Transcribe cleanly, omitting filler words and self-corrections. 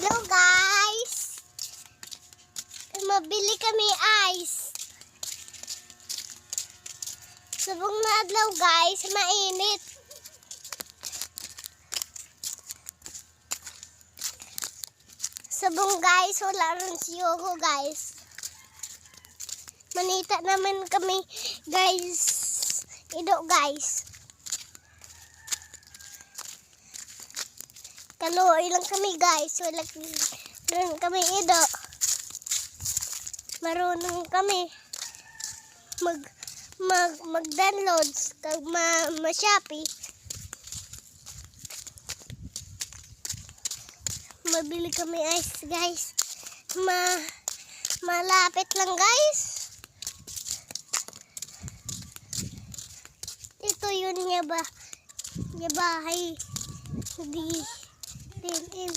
Hello guys! Mabili kami ice. Subong na adlaw guys, mainit. Subong guys, wala rin si Yogo guys. Manita naman kami guys. Ido guys. Kaluoy lang kami guys. Wala rin kami ido. Marunong kami mag-download kag ma-Shopee. Mabili kami ice guys. Malapit lang guys. Ito yun nga ba? Nga bahay. Di din